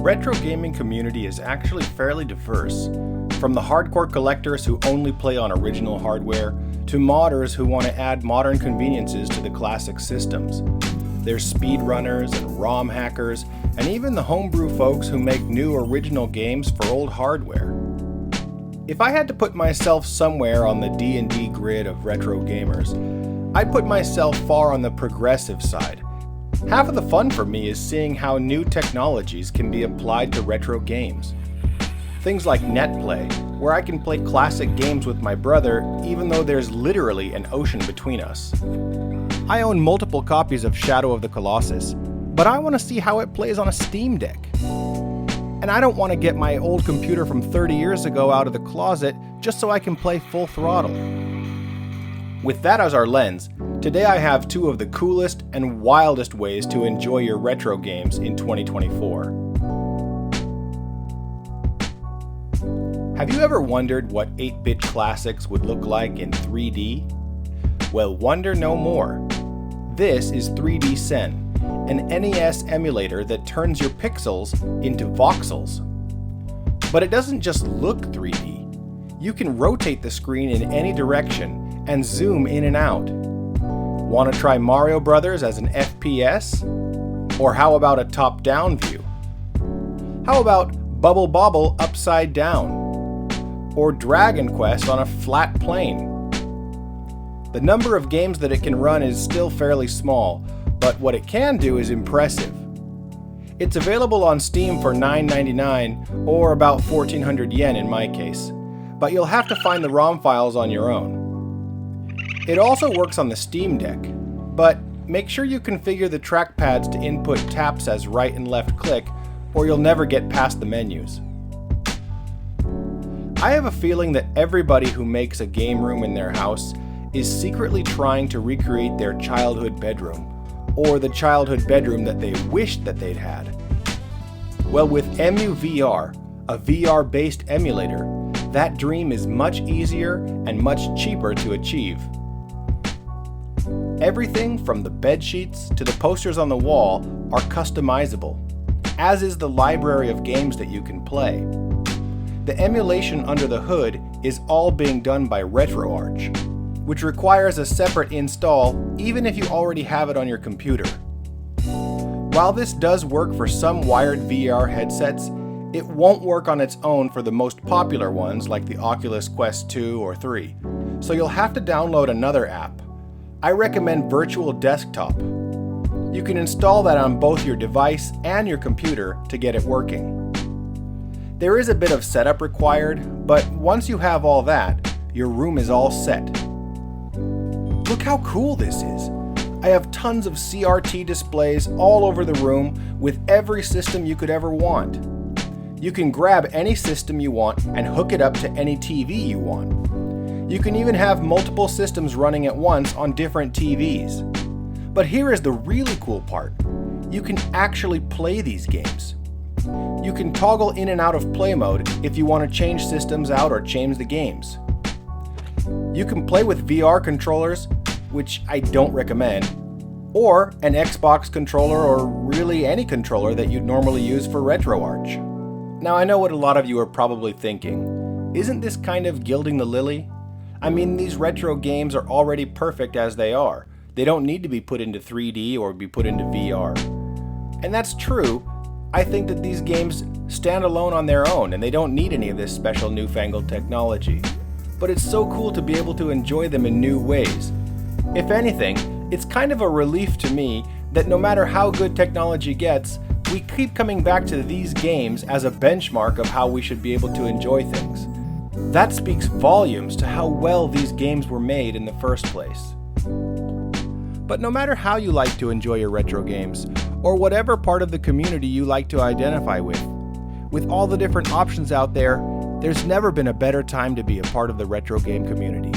retro gaming community is actually fairly diverse, from the hardcore collectors who only play on original hardware, to modders who want to add modern conveniences to the classic systems. There's speedrunners and ROM hackers, and even the homebrew folks who make new original games for old hardware. If I had to put myself somewhere on the D&D grid of retro gamers, I'd put myself far on the progressive side. Half of the fun for me is seeing how new technologies can be applied to retro games. Things like netplay, where I can play classic games with my brother even though there's literally an ocean between us. I own multiple copies of Shadow of the Colossus, but I want to see how it plays on a Steamdeck. And I don't want to get my old computer from 30 years ago out of the closet just so I can play full throttle. With that as our lens, today I have two of the coolest and wildest ways to enjoy your retro games in 2024. Have you ever wondered what 8-bit classics would look like in 3D? Well, wonder no more. This is 3D Sen, an NES emulator that turns your pixels into voxels. But it doesn't just look 3D. You can rotate the screen in any direction and zoom in and out. Want to try Mario Brothers as an FPS? Or how about a top-down view? How about Bubble Bobble upside down? Or Dragon Quest on a flat plane? The number of games that it can run is still fairly small, but what it can do is impressive. It's available on Steam for $9.99 or about 1,400 yen in my case, but you'll have to find the ROM files on your own. It also works on the Steamdeck, but make sure you configure the trackpads to input taps as right and left click, or you'll never get past the menus. I have a feeling that everybody who makes a game room in their house is secretly trying to recreate their childhood bedroom, or the childhood bedroom that they wished that they'd had. Well, with EmuVR, a VR-based emulator, that dream is much easier and much cheaper to achieve. Everything from the bedsheets to the posters on the wall are customizable, as is the library of games that you can play. The emulation under the hood is all being done by RetroArch, which requires a separate install even if you already have it on your computer. While this does work for some wired VR headsets, it won't work on its own for the most popular ones like the Oculus Quest 2 or 3, so you'll have to download another app. I recommend Virtual Desktop. You can install that on both your device and your computer to get it working. There is a bit of setup required, but once you have all that, your room is all set. Look how cool this is! I have tons of CRT displays all over the room with every system you could ever want. You can grab any system you want and hook it up to any TV you want. You can even have multiple systems running at once on different TVs. But here is the really cool part. You can actually play these games. You can toggle in and out of play mode if you want to change systems out or change the games. You can play with VR controllers, which I don't recommend, or an Xbox controller or really any controller that you'd normally use for RetroArch. Now I know what a lot of you are probably thinking. Isn't this kind of gilding the lily? I mean, these retro games are already perfect as they are. They don't need to be put into 3D or be put into VR. And that's true. I think that these games stand alone on their own and they don't need any of this special newfangled technology. But it's so cool to be able to enjoy them in new ways. If anything, it's kind of a relief to me that no matter how good technology gets, we keep coming back to these games as a benchmark of how we should be able to enjoy things. That speaks volumes to how well these games were made in the first place. But no matter how you like to enjoy your retro games, or whatever part of the community you like to identify with all the different options out there, there's never been a better time to be a part of the retro game community.